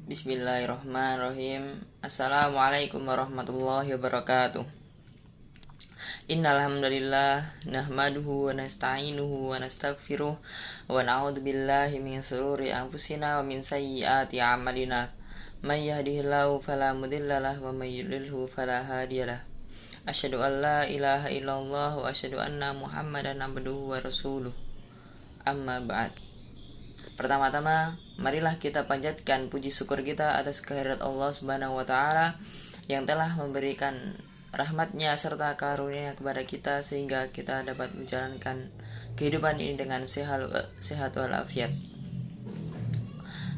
Bismillahirrahmanirrahim. Assalamualaikum warahmatullahi wabarakatuh. Innal hamdalillah nahmaduhu wa nasta'inuhu wa nastaghfiruh wa na'udzu billahi min shururi anfusina wa min sayyiati a'malina. May yahdihillahu fala mudhillalah wa may yudlilhu fala hadiyalah. Asyhadu an la ilaha illallah wa asyhadu anna Muhammadan abduhu wa rasuluh. Amma ba'd. Pertama-tama, marilah kita panjatkan puji syukur kita atas kehadirat Allah Subhanahu wa taala yang telah memberikan rahmat-Nya serta karunia kepada kita sehingga kita dapat menjalankan kehidupan ini dengan sehat walafiat.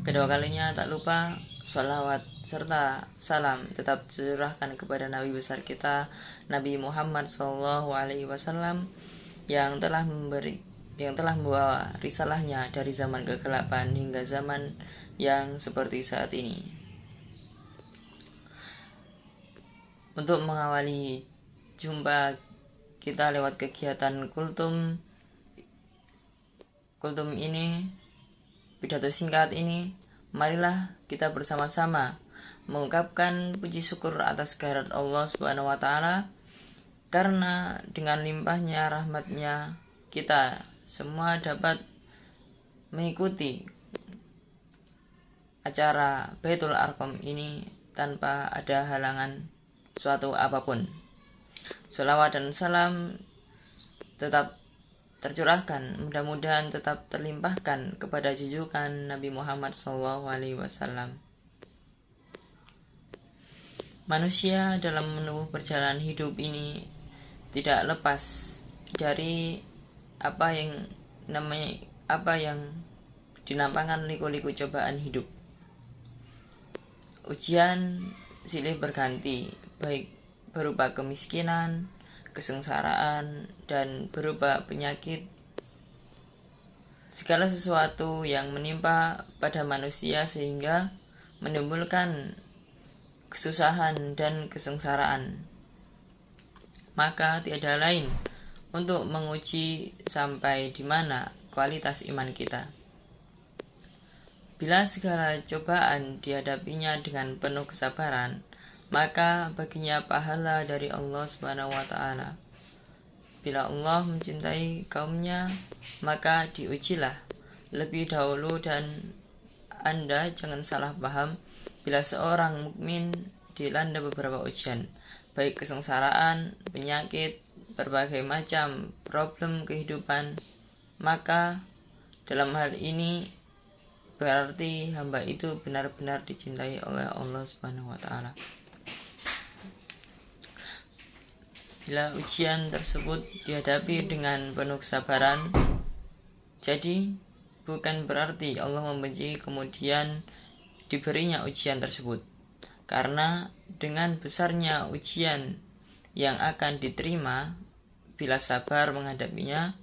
Kedua kalinya tak lupa sholawat serta salam tetap tercurahkan kepada Nabi besar kita Nabi Muhammad SAW yang telah membawa risalahnya dari zaman kegelapan hingga zaman yang seperti saat ini. Untuk mengawali jumpa kita lewat kegiatan kultum ini, pidato singkat ini, marilah kita bersama-sama mengungkapkan puji syukur atas kehadirat Allah Subhanahu wa taala, karena dengan limpahnya rahmat-Nya kita semua dapat mengikuti acara Baitul Arqam ini tanpa ada halangan suatu apapun. Sholawat dan salam tetap tercurahkan, mudah-mudahan tetap terlimpahkan kepada junjungan Nabi Muhammad SAW. Manusia dalam menempuh perjalanan hidup ini tidak lepas dari apa yang dinampakkan liku-liku cobaan hidup. Ujian silih berganti, baik berupa kemiskinan, kesengsaraan, dan berupa penyakit. Segala sesuatu yang menimpa pada manusia sehingga menimbulkan kesusahan dan kesengsaraan, maka tiada lain untuk menguji sampai di mana kualitas iman kita. Bila segala cobaan dihadapinya dengan penuh kesabaran, maka baginya pahala dari Allah Subhanahu wa taala. Bila Allah mencintai kaumnya, maka diujilah lebih dahulu, dan Anda jangan salah paham bila seorang mukmin dilanda beberapa ujian, baik kesengsaraan, penyakit, berbagai macam problem kehidupan, maka dalam hal ini berarti hamba itu benar-benar dicintai oleh Allah Subhanahu wa taala. Bila ujian tersebut dihadapi dengan penuh kesabaran, jadi bukan berarti Allah membenci kemudian diberinya ujian tersebut, karena dengan besarnya ujian yang akan diterima bila sabar menghadapinya,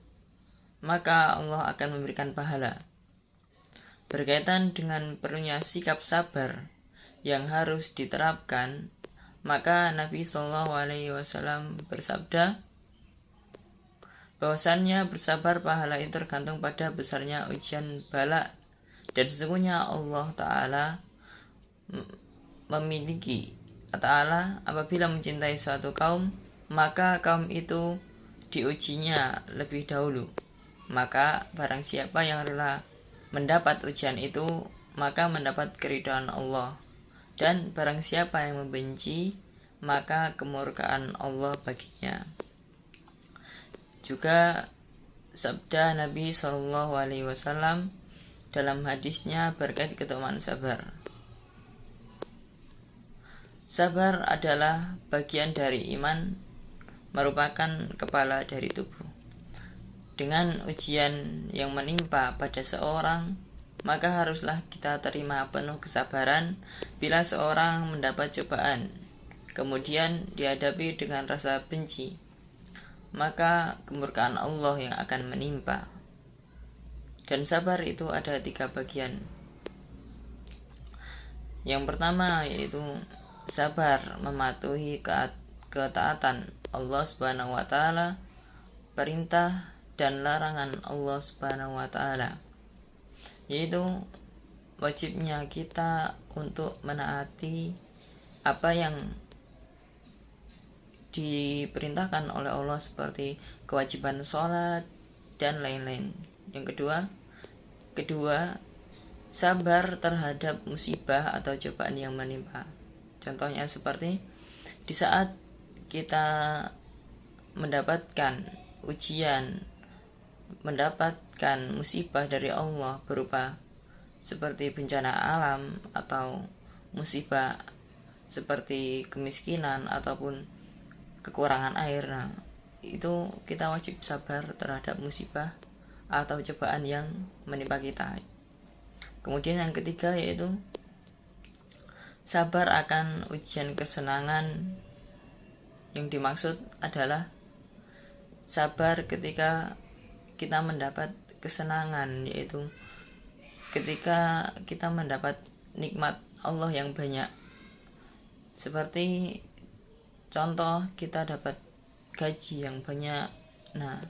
maka Allah akan memberikan pahala. Berkaitan dengan perlunya sikap sabar yang harus diterapkan, maka Nabi SAW bersabda bahwasannya bersabar pahala itu tergantung pada besarnya ujian bala, dan sesungguhnya Allah Ta'ala apabila mencintai suatu kaum, maka kaum itu diujinya lebih dahulu. Maka barang siapa yang rela mendapat ujian itu, maka mendapat keridhaan Allah. Dan barang siapa yang membenci, maka kemurkaan Allah baginya. Juga sabda Nabi SAW dalam hadisnya berkait keutamaan sabar. Sabar adalah bagian dari iman, merupakan kepala dari tubuh. Dengan ujian yang menimpa pada seorang, maka haruslah kita terima penuh kesabaran. Bila seorang mendapat cobaan, kemudian dihadapi dengan rasa benci, maka kemurkaan Allah yang akan menimpa. Dan sabar itu ada 3 bagian. Yang pertama yaitu sabar mematuhi ketaatan Allah Subhanahu wa taala, perintah dan larangan Allah Subhanahu wa taala, yaitu wajibnya kita untuk menaati apa yang diperintahkan oleh Allah seperti kewajiban sholat dan lain-lain. Yang kedua, sabar terhadap musibah atau cobaan yang menimpa. Contohnya seperti di saat kita mendapatkan ujian, mendapatkan musibah dari Allah berupa seperti bencana alam atau musibah seperti kemiskinan ataupun kekurangan air. Nah, itu kita wajib sabar terhadap musibah atau cobaan yang menimpa kita. Kemudian yang ketiga yaitu sabar akan ujian kesenangan. Yang dimaksud adalah sabar ketika kita mendapat kesenangan, yaitu ketika kita mendapat nikmat Allah yang banyak. Seperti contoh kita dapat gaji yang banyak. Nah,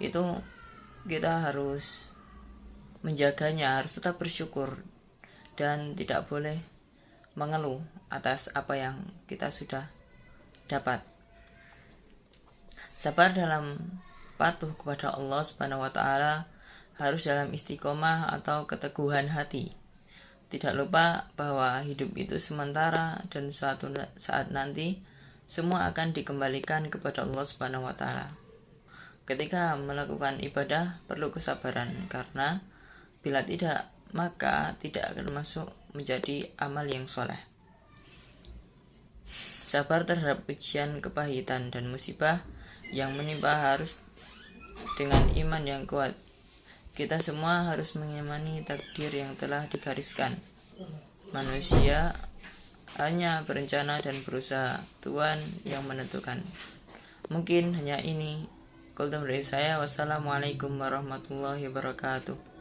itu kita harus menjaganya, harus tetap bersyukur dan tidak boleh mengeluh atas apa yang kita sudah dapat. Sabar dalam patuh kepada Allah Subhanahu wa taala harus dalam istiqomah atau keteguhan hati. Tidak lupa bahwa hidup itu sementara dan suatu saat nanti semua akan dikembalikan kepada Allah Subhanahu wa taala. Ketika melakukan ibadah perlu kesabaran, karena bila tidak maka tidak akan masuk menjadi amal yang soleh. Sabar terhadap ujian, kepahitan dan musibah yang menimpa harus dengan iman yang kuat. Kita semua harus mengimani takdir yang telah digariskan. Manusia hanya berencana dan berusaha, Tuhan yang menentukan. Mungkin hanya ini. Qul dari saya. Wassalamualaikum warahmatullahi wabarakatuh.